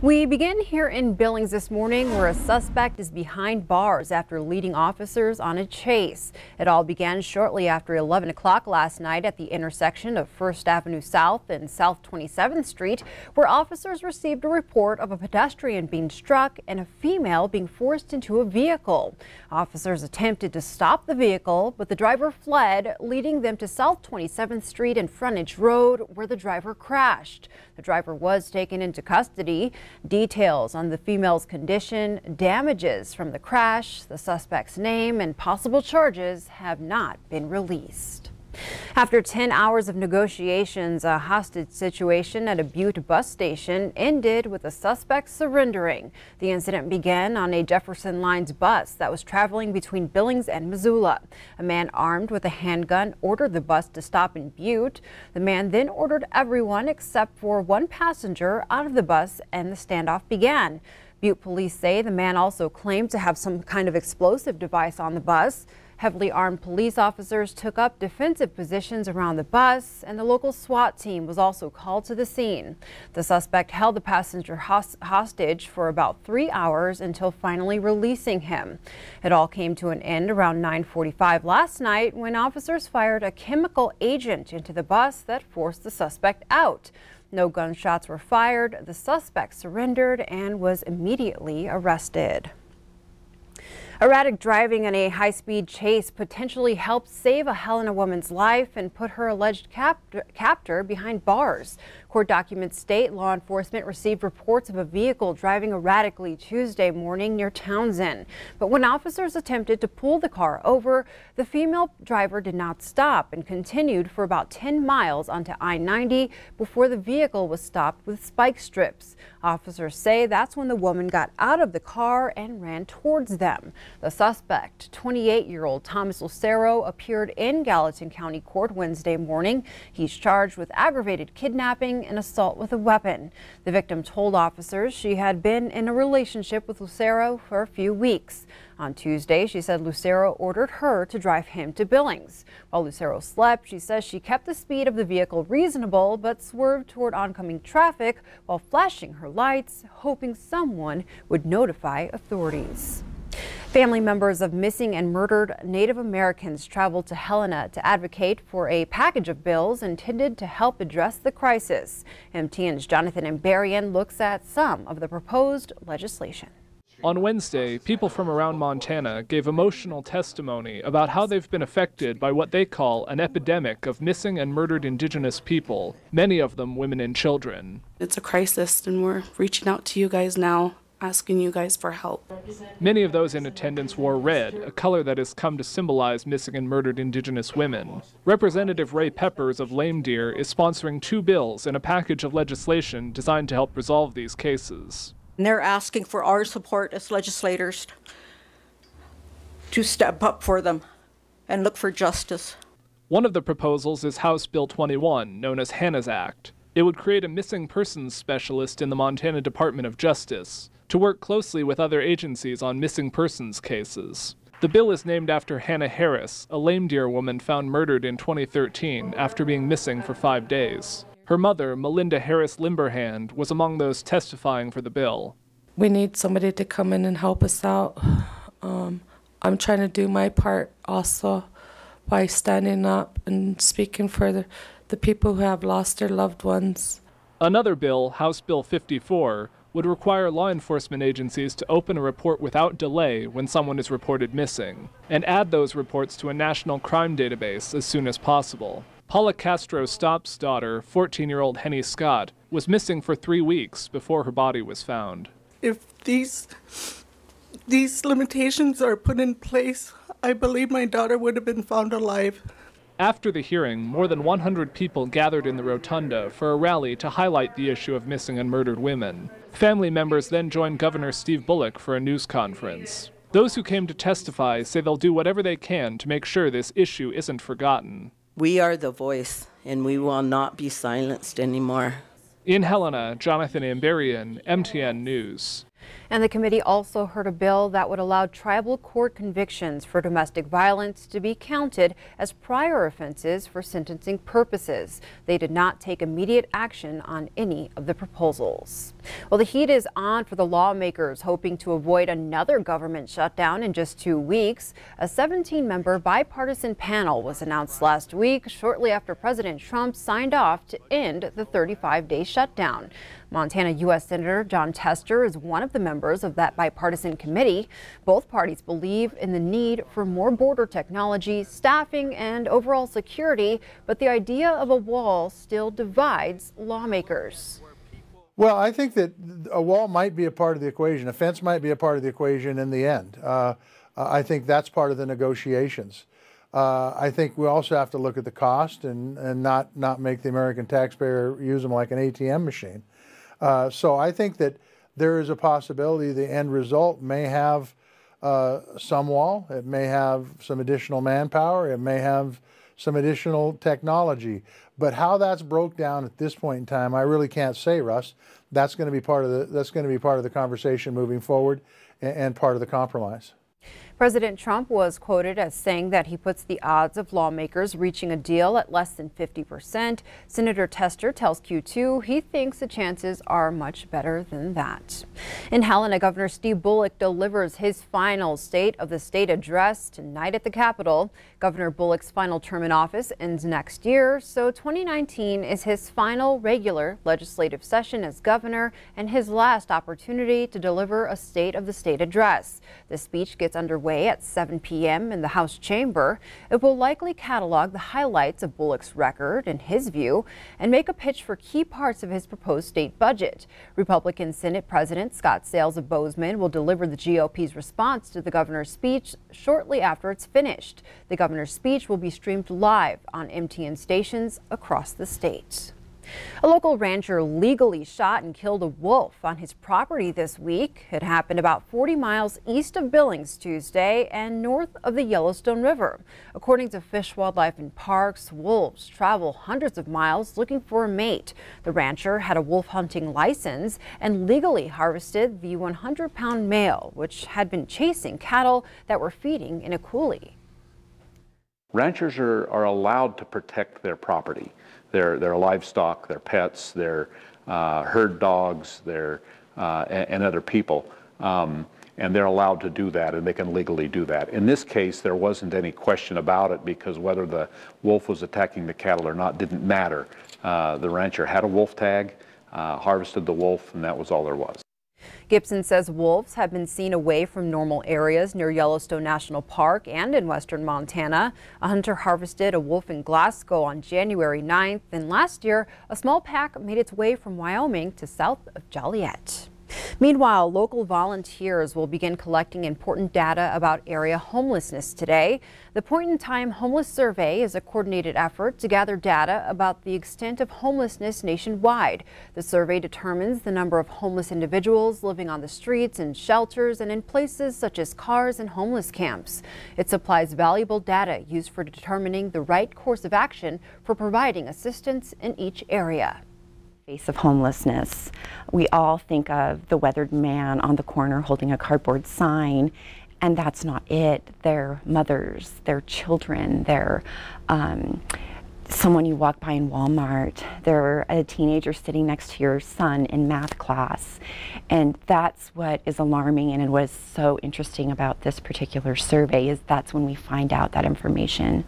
We begin here in Billings this morning, where a suspect is behind bars after leading officers on a chase. It all began shortly after 11 o'clock last night at the intersection of 1st Avenue South and South 27th Street, where officers received a report of a pedestrian being struck and a female being forced into a vehicle. Officers attempted to stop the vehicle, but the driver fled, leading them to South 27th Street and Frontage Road, where the driver crashed. The driver was taken into custody. Details on the female's condition, damages from the crash, the suspect's name, and possible charges have not been released. After 10 hours of negotiations, a hostage situation at a Butte bus station ended with the suspect surrendering. The incident began on a Jefferson Lines bus that was traveling between Billings and Missoula. A man armed with a handgun ordered the bus to stop in Butte. The man then ordered everyone except for one passenger out of the bus, and the standoff began. Butte police say the man also claimed to have some kind of explosive device on the bus. Heavily armed police officers took up defensive positions around the bus, and the local SWAT team was also called to the scene. The suspect held the passenger hostage for about 3 hours until finally releasing him. It all came to an end around 9:45 last night when officers fired a chemical agent into the bus that forced the suspect out. No gunshots were fired. The suspect surrendered and was immediately arrested. Erratic driving and a high-speed chase potentially helped save a Helena woman's life and put her alleged captor behind bars. Court documents state law enforcement received reports of a vehicle driving erratically Tuesday morning near Townsend. But when officers attempted to pull the car over, the female driver did not stop and continued for about 10 miles onto I-90 before the vehicle was stopped with spike strips. Officers say that's when the woman got out of the car and ran towards them. The suspect, 28-year-old Thomas Lucero, appeared in Gallatin County Court Wednesday morning. He's charged with aggravated kidnapping and assault with a weapon. The victim told officers she had been in a relationship with Lucero for a few weeks. On Tuesday, she said Lucero ordered her to drive him to Billings. While Lucero slept, she says she kept the speed of the vehicle reasonable but swerved toward oncoming traffic while flashing her lights, hoping someone would notify authorities. Family members of missing and murdered Native Americans traveled to Helena to advocate for a package of bills intended to help address the crisis. MTM's Jonathan Ambarian looks at some of the proposed legislation. On Wednesday, people from around Montana gave emotional testimony about how they've been affected by what they call an epidemic of missing and murdered Indigenous people, many of them women and children. It's a crisis, and we're reaching out to you guys now, asking you guys for help. Many of those in attendance wore red, a color that has come to symbolize missing and murdered Indigenous women. Representative Ray Peppers of Lame Deer is sponsoring 2 bills and a package of legislation designed to help resolve these cases. And they're asking for our support as legislators to step up for them and look for justice. One of the proposals is House Bill 21, known as Hannah's Act. It would create a missing persons specialist in the Montana Department of Justice to work closely with other agencies on missing persons cases. The bill is named after Hannah Harris, a Lame Deer woman found murdered in 2013 after being missing for 5 days. Her mother, Melinda Harris Limberhand, was among those testifying for the bill. We need somebody to come in and help us out. I'm trying to do my part also by standing up and speaking for the people who have lost their loved ones. Another bill, House Bill 54, would require law enforcement agencies to open a report without delay when someone is reported missing, and add those reports to a national crime database as soon as possible. Paula Castro Stopp's daughter, 14-year-old Henny Scott, was missing for 3 weeks before her body was found. If these limitations are put in place, I believe my daughter would have been found alive. After the hearing, more than 100 people gathered in the rotunda for a rally to highlight the issue of missing and murdered women. Family members then joined Governor Steve Bullock for a news conference. Those who came to testify say they'll do whatever they can to make sure this issue isn't forgotten. We are the voice, and we will not be silenced anymore. In Helena, Jonathan Ambarian, MTN News. And the committee also heard a bill that would allow tribal court convictions for domestic violence to be counted as prior offenses for sentencing purposes. They did not take immediate action on any of the proposals. Well, the heat is on for the lawmakers hoping to avoid another government shutdown in just 2 weeks. A 17-member bipartisan panel was announced last week, shortly after President Trump signed off to end the 35-day shutdown. Montana U.S. Senator Jon Tester is one of the members of that bipartisan committee. Both parties believe in the need for more border technology, staffing, and overall security, but the idea of a wall still divides lawmakers. Well, I think that a wall might be a part of the equation. A fence might be a part of the equation in the end. I think that's part of the negotiations. I think we also have to look at the cost and not make the American taxpayer use them like an ATM machine. So I think that there is a possibility the end result may have some wall, it may have some additional manpower, it may have some additional technology. But how that's broke down at this point in time, I really can't say, Russ. That's going to be part of the conversation moving forward and part of the compromise. President Trump was quoted as saying that he puts the odds of lawmakers reaching a deal at less than 50%. Senator Tester tells Q2 he thinks the chances are much better than that. In Helena, Governor Steve Bullock delivers his final State of the State address tonight at the Capitol. Governor Bullock's final term in office ends next year, so 2019 is his final regular legislative session as governor and his last opportunity to deliver a State of the State address. The speech gets underway at 7 p.m. in the House chamber. It will likely catalog the highlights of Bullock's record, in his view, and make a pitch for key parts of his proposed state budget. Republican Senate President Scott Sales of Bozeman will deliver the GOP's response to the governor's speech shortly after it's finished. The governor's speech will be streamed live on MTM stations across the state. A local rancher legally shot and killed a wolf on his property this week. It happened about 40 miles east of Billings Tuesday and north of the Yellowstone River. According to Fish, Wildlife and Parks, wolves travel hundreds of miles looking for a mate. The rancher had a wolf hunting license and legally harvested the 100-pound male, which had been chasing cattle that were feeding in a coulee. Ranchers are allowed to protect their property, their livestock, their pets, their herd dogs, and other people. And they're allowed to do that, and they can legally do that. In this case, there wasn't any question about it because whether the wolf was attacking the cattle or not didn't matter. The rancher had a wolf tag, harvested the wolf, and that was all there was. Gibson says wolves have been seen away from normal areas near Yellowstone National Park and in western Montana. A hunter harvested a wolf in Glasgow on January 9th, and last year a small pack made its way from Wyoming to south of Joliet. Meanwhile, local volunteers will begin collecting important data about area homelessness today. The Point in Time Homeless Survey is a coordinated effort to gather data about the extent of homelessness nationwide. The survey determines the number of homeless individuals living on the streets, in shelters, and in places such as cars and homeless camps. It supplies valuable data used for determining the right course of action for providing assistance in each area. Face of homelessness. We all think of the weathered man on the corner holding a cardboard sign, and that's not it. They're mothers, they're children, they're someone you walk by in Walmart, they're a teenager sitting next to your son in math class. And that's what is alarming, and it was so interesting about this particular survey is that's when we find out that information.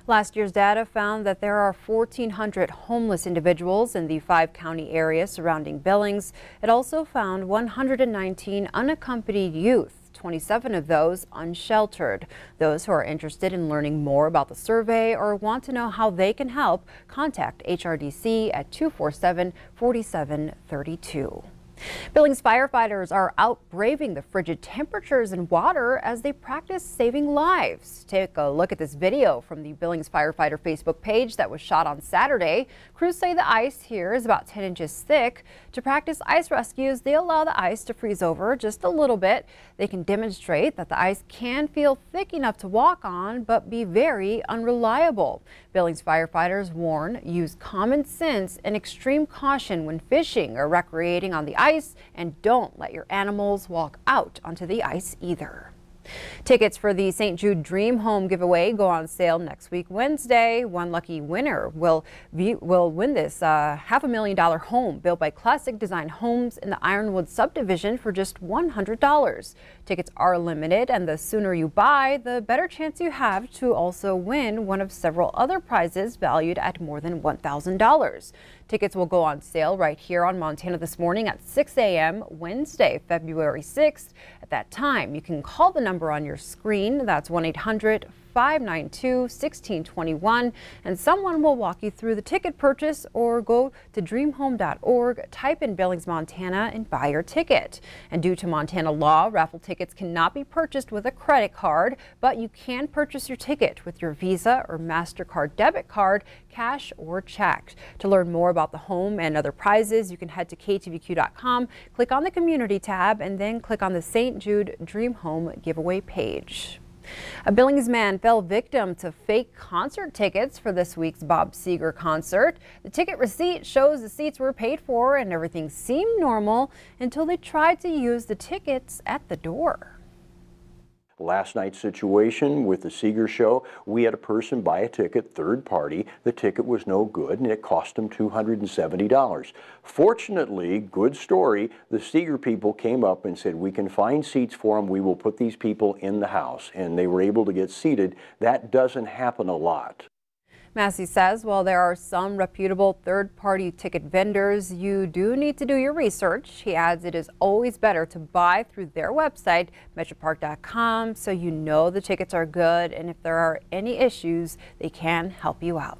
Last year's data found that there are 1,400 homeless individuals in the 5-county area surrounding Billings. It also found 119 unaccompanied youth, 27 of those unsheltered. Those who are interested in learning more about the survey or want to know how they can help, contact HRDC at 247-4732. Billings firefighters are out braving the frigid temperatures and water as they practice saving lives. Take a look at this video from the Billings firefighter Facebook page that was shot on Saturday. Crews say the ice here is about 10 inches thick. To practice ice rescues, they allow the ice to freeze over just a little bit. They can demonstrate that the ice can feel thick enough to walk on, but be very unreliable. Billings firefighters warn, use common sense and extreme caution when fishing or recreating on the ice ice, and don't let your animals walk out onto the ice either. Tickets for the St. Jude Dream Home giveaway go on sale next week, Wednesday. One lucky winner will win this $500,000 home built by Classic Design Homes in the Ironwood subdivision for just $100. Tickets are limited, and the sooner you buy, the better chance you have to also win one of several other prizes valued at more than $1,000. Tickets will go on sale right here on Montana This Morning at 6 a.m. Wednesday, February 6th. At that time, you can call the number on your screen. That's 1-800-592-1621, and someone will walk you through the ticket purchase, or go to dreamhome.org, type in Billings, Montana, and buy your ticket. And due to Montana law, raffle tickets cannot be purchased with a credit card, but you can purchase your ticket with your Visa or MasterCard debit card, cash or check. To learn more about the home and other prizes, you can head to ktvq.com, click on the community tab, and then click on the St. Jude Dream Home giveaway page. A Billings man fell victim to fake concert tickets for this week's Bob Seger concert. The ticket receipt shows the seats were paid for and everything seemed normal until they tried to use the tickets at the door. Last night's situation with the Seeger show, we had a person buy a ticket, third party. The ticket was no good and it cost them $270. Fortunately, good story, the Seeger people came up and said, we can find seats for them. We will put these people in the house. And they were able to get seated. That doesn't happen a lot. Massey says while there are some reputable third-party ticket vendors, you do need to do your research. He adds it is always better to buy through their website, metropark.com, so you know the tickets are good, and if there are any issues, they can help you out.